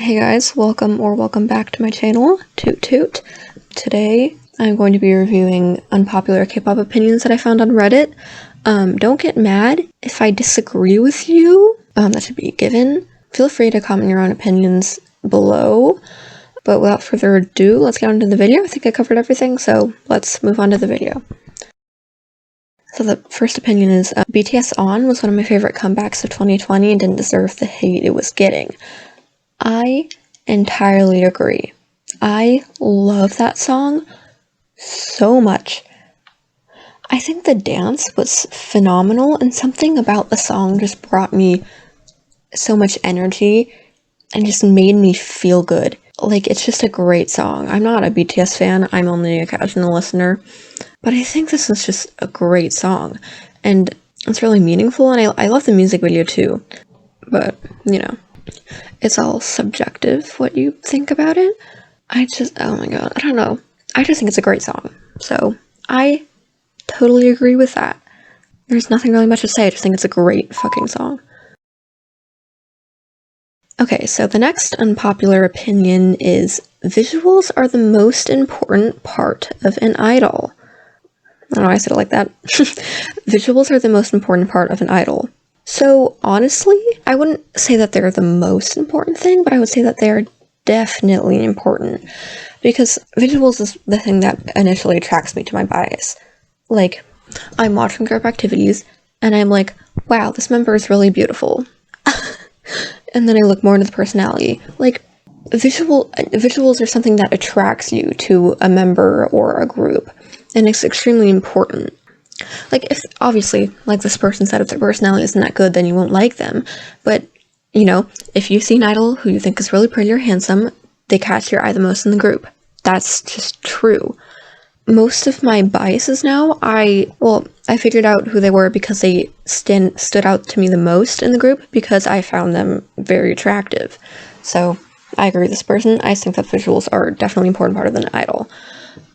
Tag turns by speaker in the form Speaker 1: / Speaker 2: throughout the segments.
Speaker 1: Hey guys, welcome back to my channel, Toot Toot. Today, I'm going to be reviewing unpopular K-pop opinions that I found on Reddit. Don't get mad if I disagree with you. That should be given. Feel free to comment your own opinions below. But without further ado, let's get on to the video. I think I covered everything, so let's move on to the video. So the first opinion is, BTS On was one of my favorite comebacks of 2020 and didn't deserve the hate it was getting. I entirely agree. I love that song so much. I think the dance was phenomenal, and something about the song just brought me so much energy and just made me feel good. Like, it's just a great song. I'm not a BTS fan, I'm only a casual listener, but I think this is just a great song, and it's really meaningful, and I love the music video too, but, you know, it's all subjective what you think about it. Oh my god, I don't know. I just think it's a great song, so I totally agree with that. There's nothing really much to say, I just think it's a great fucking song. Okay, so the next unpopular opinion is visuals are the most important part of an idol. I don't know why I said it like that. Visuals are the most important part of an idol. So honestly, I wouldn't say that they're the most important thing, but I would say that they're definitely important, because visuals is the thing that initially attracts me to my bias. Like, I'm watching group activities, and I'm like, wow, this member is really beautiful. And then I look more into the personality. Like, visuals are something that attracts you to a member or a group, and it's extremely important. Like, if, obviously, like this person said, if their personality isn't that good, then you won't like them. But, you know, if you see an idol who you think is really pretty or handsome, they catch your eye the most in the group. That's just true. Most of my biases now, I figured out who they were because they stood out to me the most in the group, because I found them very attractive. So, I agree with this person. I think that visuals are definitely an important part of an idol.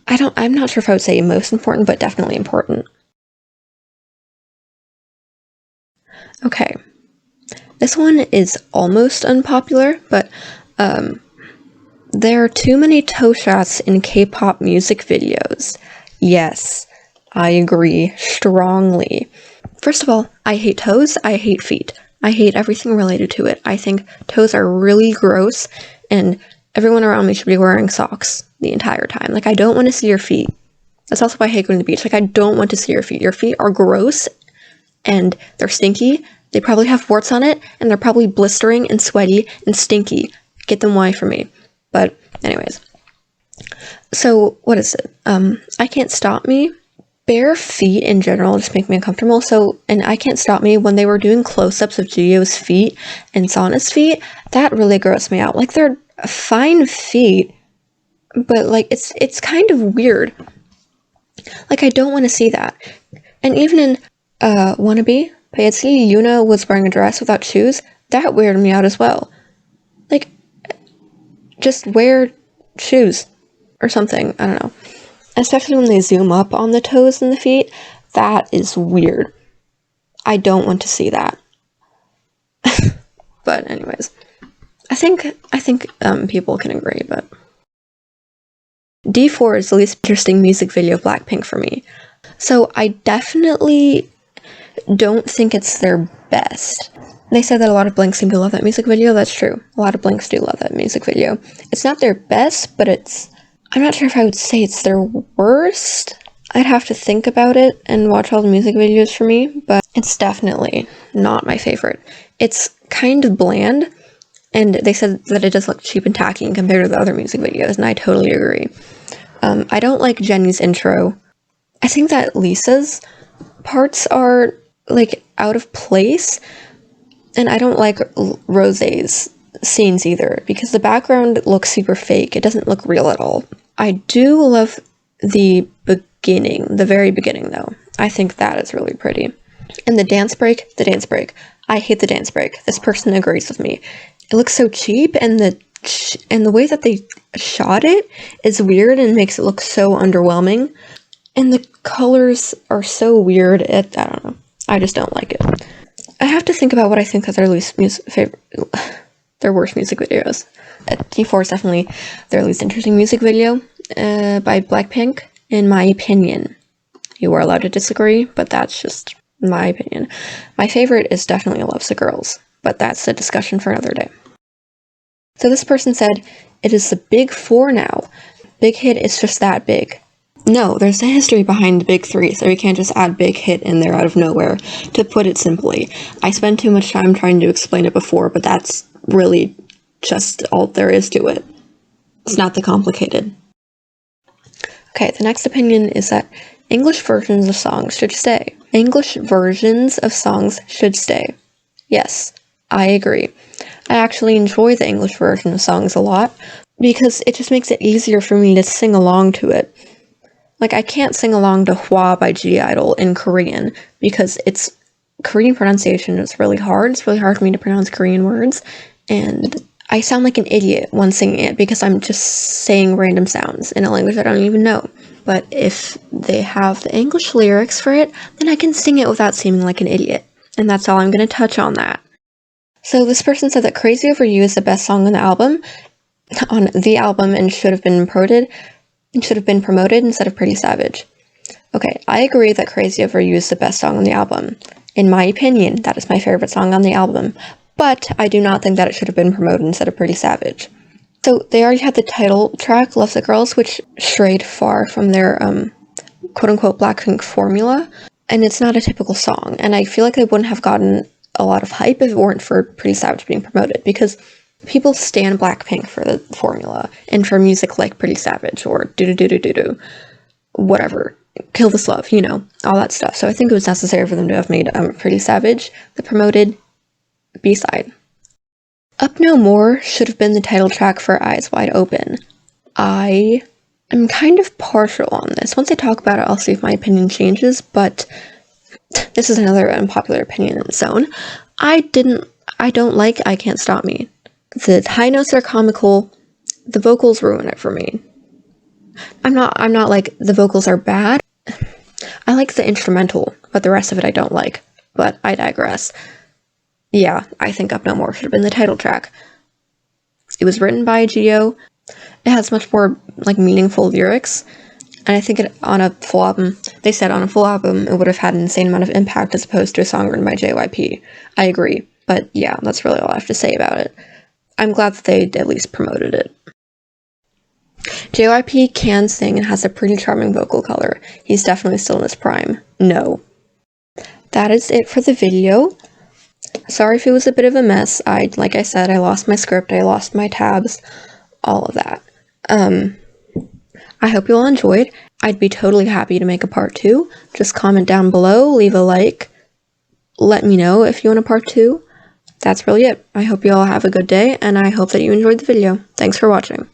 Speaker 1: I'm not sure if I would say most important, but definitely important. Okay, this one is almost unpopular, but there are too many toe shots in K-pop music videos. Yes, I agree strongly. First of all, I hate toes, I hate feet. I hate everything related to it. I think toes are really gross, and everyone around me should be wearing socks the entire time. Like, I don't want to see your feet. That's also why I hate going to the beach. Like, I don't want to see your feet. Your feet are gross, and they're stinky. They probably have warts on it, and they're probably blistering and sweaty and stinky. Get them away from me. But anyways, so what is it? I Can't Stop Me. Bare feet in general just make me uncomfortable. And I Can't Stop Me, when they were doing close-ups of Gio's feet and Sana's feet, that really grossed me out. Like, they're fine feet, but like, it's kind of weird. Like, I don't want to see that. And even in Wannabe, Paetsy, Yuna was wearing a dress without shoes. That weirded me out as well. Like, just wear shoes or something. I don't know. Especially when they zoom up on the toes and the feet. That is weird. I don't want to see that. But anyways, I think people can agree, but D4 is the least interesting music video of Blackpink for me. So I definitely don't think it's their best. They said that a lot of Blinks seem to love that music video. That's true. A lot of Blinks do love that music video. It's not their best, but I'm not sure if I would say it's their worst. I'd have to think about it and watch all the music videos for me, but it's definitely not my favorite. It's kind of bland, and they said that it does look cheap and tacky compared to the other music videos, and I totally agree. I don't like Jennie's intro. I think that Lisa's parts are, like, out of place, and I don't like Rosé's scenes either, because the background looks super fake. It doesn't look real at all. I do love the beginning, the very beginning, though. I think that is really pretty. And the dance break. I hate the dance break. This person agrees with me. It looks so cheap, and the way that they shot it is weird and makes it look so underwhelming. And the colors are so weird. I don't know. I just don't like it. I have to think about what I think that their least favorite. their worst music videos. T4 is definitely their least interesting music video by Blackpink, in my opinion. You are allowed to disagree, but that's just my opinion. My favorite is definitely Loves the Girls, but that's a discussion for another day. So this person said, it is the big four now. Big Hit is just that big. No, there's a history behind the big three, so we can't just add Big Hit in there out of nowhere, to put it simply. I spent too much time trying to explain it before, but that's really just all there is to it. It's not that complicated. Okay, the next opinion is that English versions of songs should stay. English versions of songs should stay. Yes, I agree. I actually enjoy the English version of songs a lot, because it just makes it easier for me to sing along to it. Like, I can't sing along to Hwa by G-Idol in Korean, because Korean pronunciation is really hard. It's really hard for me to pronounce Korean words, and I sound like an idiot when singing it, because I'm just saying random sounds in a language I don't even know. But if they have the English lyrics for it, then I can sing it without seeming like an idiot. And that's all I'm going to touch on that. So this person said that Crazy Over You is the best song on the album, and should have been promoted instead of Pretty Savage. Okay, I agree that Crazy Over You is the best song on the album. In my opinion, that is my favorite song on the album, but I do not think that it should have been promoted instead of Pretty Savage. So they already had the title track, Love the Girls, which strayed far from their quote-unquote Blackpink formula, and it's not a typical song, and I feel like they wouldn't have gotten a lot of hype if it weren't for Pretty Savage being promoted, because people stan Blackpink for the formula, and for music like Pretty Savage, or do-do-do-do-do-do, whatever, Kill This Love, you know, all that stuff. So I think it was necessary for them to have made Pretty Savage the promoted B-side. Up No More should have been the title track for Eyes Wide Open. I am kind of partial on this. Once I talk about it, I'll see if my opinion changes, but this is another unpopular opinion in its own. I don't like I Can't Stop Me. The high notes are comical, the vocals ruin it for me. I'm not like the vocals are bad. I like the instrumental, but the rest of it I don't like. But I digress. Yeah, I think Up No More should have been the title track. It was written by Gio. It has much more like meaningful lyrics, and I think on a full album, they said on a full album, it would have had an insane amount of impact as opposed to a song written by JYP. I agree, but yeah, that's really all I have to say about it. I'm glad that they at least promoted it. JYP can sing and has a pretty charming vocal color. He's definitely still in his prime. No. That is it for the video. Sorry if it was a bit of a mess. Like I said, I lost my script, I lost my tabs, all of that. I hope you all enjoyed. I'd be totally happy to make a part 2. Just comment down below, leave a like, let me know if you want a part 2. That's really it. I hope you all have a good day, and I hope that you enjoyed the video. Thanks for watching.